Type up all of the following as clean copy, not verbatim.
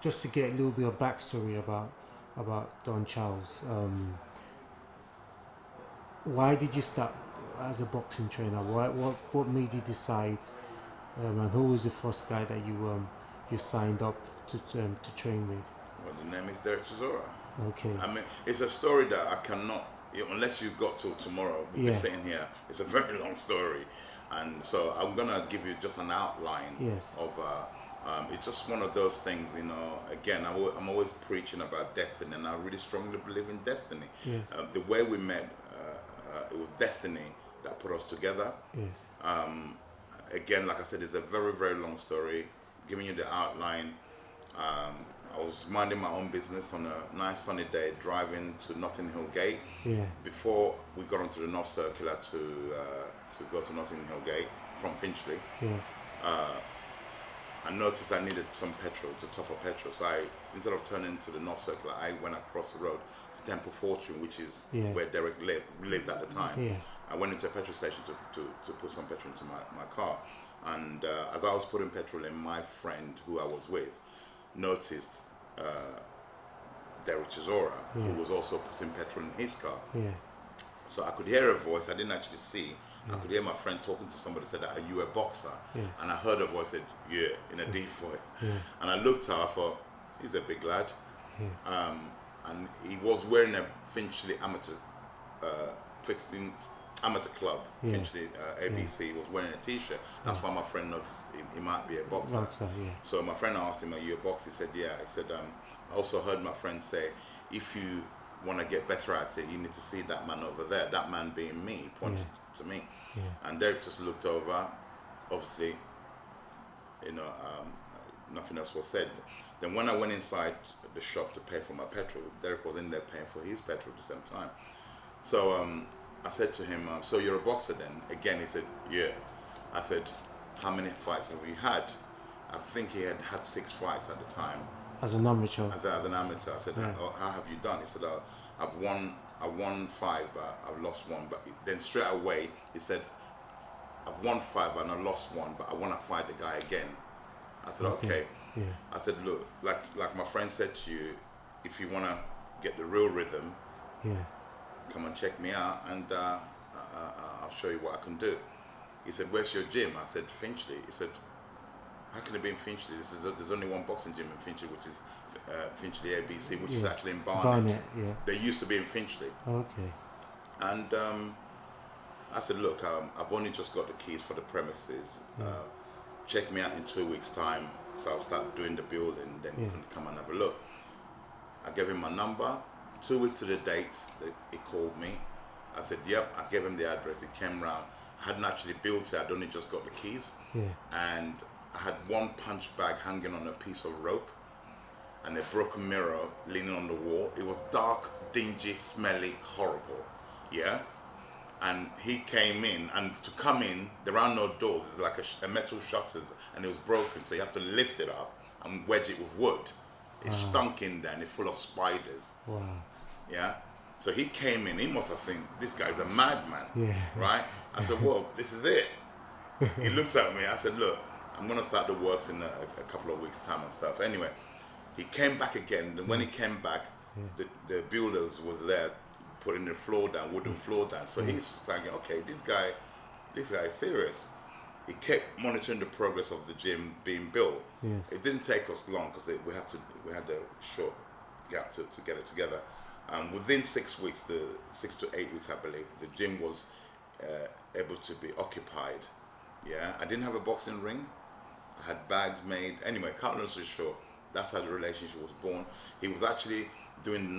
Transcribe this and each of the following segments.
just to get a little bit of backstory about Don Charles. Why did you start as a boxing trainer? What made you decide? And who was the first guy that you signed up to train with? Well, the name is Dereck Chisora. Okay. I mean, it's a story that I cannot, unless you've got till tomorrow, we'll be sitting here. It's a very long story. And so I'm going to give you just an outline of, it's just one of those things, again, I'm always preaching about destiny, and I really strongly believe in destiny. Yes. The way we met, it was destiny that put us together. Yes. Again, like I said, it's a very, very long story. Giving you the outline, I was minding my own business on a nice sunny day, driving to Notting Hill Gate. Yeah. Before we got onto the North Circular to go to Notting Hill Gate from Finchley, Yes. I noticed I needed some petrol, to top up petrol. So instead of turning to the North Circular, I went across the road to Temple Fortune, which is where Dereck lived at the time. Yeah. I went into a petrol station to put some petrol into my car. And as I was putting petrol in, my friend who I was with noticed Dereck Chisora, who was also putting petrol in his car. Yeah. So I could hear a voice I didn't actually see. I could hear my friend talking to somebody, said, "Are you a boxer?" Yeah. And I heard a voice said, "Yeah," in a deep voice. Yeah. And I looked at her, I thought, he's a big lad. Yeah. And he was wearing a Finchley amateur club, Finchley ABC. He was wearing a t-shirt. That's why my friend noticed he might be a boxer. Yeah. So my friend asked him, "Are you a boxer?" He said, "Yeah." He said, I also heard my friend say, "If you want to get better at it, you need to see that man over there." That man being me, he pointed to me. Yeah. And Dereck just looked over. Obviously, nothing else was said. Then when I went inside the shop to pay for my petrol, Dereck was in there paying for his petrol at the same time. So I said to him, "So you're a boxer then?" Again, he said, "Yeah." I said, "How many fights have you had?" I think he had 6 fights at the time. As an amateur. As an amateur. I said, "How have you done?" He said, I won 5, but I've lost 1. But then straight away, he said, "I've won 5 and I lost 1, but I want to fight the guy again." I said, okay. Yeah. I said, "Look, like my friend said to you, if you want to get the real rhythm, come and check me out, and I'll show you what I can do." He said, "Where's your gym?" I said, "Finchley." He said, "How can it be in Finchley? There's only one boxing gym in Finchley, which is Finchley ABC, which is actually in Barnet. Yeah. They used to be in Finchley." Okay. And I said, "Look, I've only just got the keys for the premises. Check me out in 2 weeks' time, so I'll start doing the building, then you can come and have a look." I gave him my number. 2 weeks to the date, he called me. I said, "Yep." I gave him the address. He came round. I hadn't actually built it. I'd only just got the keys. Yeah. And I had one punch bag hanging on a piece of rope and a broken mirror leaning on the wall. It was dark, dingy, smelly, horrible. Yeah. And he came in, and to come in, there are no doors. It's like a metal shutters, and it was broken, so you have to lift it up and wedge it with wood. It stunk in there, and it's full of spiders. Wow. Yeah. So he came in. He must have think this guy's a madman. Yeah. Right. I said, "Well, this is it." He looked at me. I said, "Look, I'm gonna start the works in a couple of weeks' time and stuff." Anyway, he came back again. And when he came back, the builders was there putting the floor down, wooden floor down. So he's thinking, okay, this guy is serious. He kept monitoring the progress of the gym being built. Yes. It didn't take us long because we had a short gap to get it together. Within 6 weeks, 6 to 8 weeks, I believe, the gym was able to be occupied. Yeah, I didn't have a boxing ring. I had bags made. Anyway, cut long story short, that's how the relationship was born. He was actually doing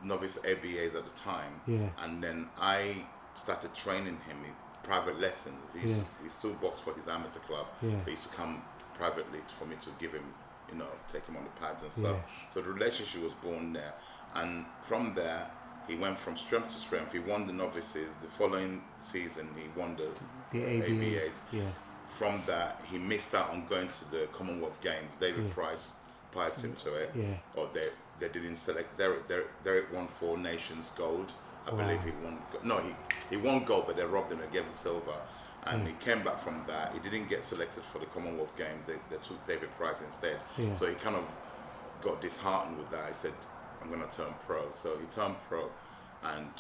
novice ABAs at the time. Yeah. And then I started training him in private lessons. He still boxed for his amateur club. Yeah. But he used to come privately for me to give him, take him on the pads and stuff. So the relationship was born there. And from there, he went from strength to strength. He won the novices. The following season, he won the ABAs. Yes. From that, he missed out on going to the Commonwealth Games. David Price piped him to it. Yeah. Or they didn't select Dereck. Dereck won 4 nations gold. I believe he won. No, he won gold, but they robbed him and gave him silver. And he came back from that. He didn't get selected for the Commonwealth Games. They took David Price instead. Yeah. So he kind of got disheartened with that. He said, I'm going to turn pro. So he turned pro, and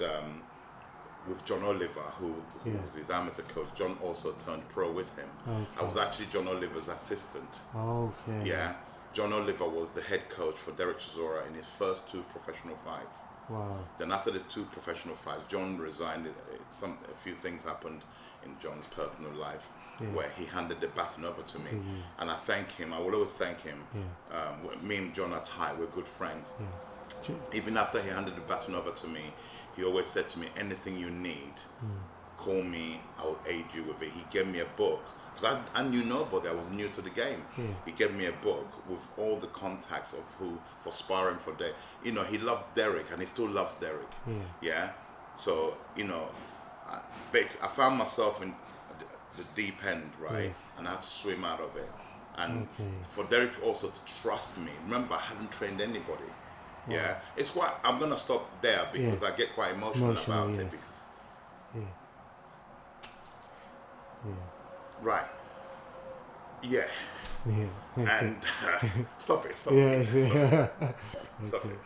with John Oliver, who was his amateur coach, John also turned pro with him. Okay. I was actually John Oliver's assistant. Okay. Yeah. John Oliver was the head coach for Dereck Chisora in his first 2 professional fights. Wow. Then after the 2 professional fights, John resigned. A few things happened in John's personal life where he handed the baton over to me. And I thank him. I will always thank him. Me and John are tight. We're good friends. Even after he handed the baton over to me, he always said to me, anything you need, call me, I'll aid you with it. He gave me a book, because I knew nobody, I was new to the game. He gave me a book with all the contacts of who, for sparring for Dereck. You know, he loved Dereck, and he still loves Dereck. Yeah? So, you know, I found myself in the deep end, right? Yes. And I had to swim out of it. And for Dereck also to trust me, remember, I hadn't trained anybody. Yeah, it's quite. I'm gonna stop there because I get quite emotional about it. Because, right. Yeah. And stop it. Stop it. Stop it.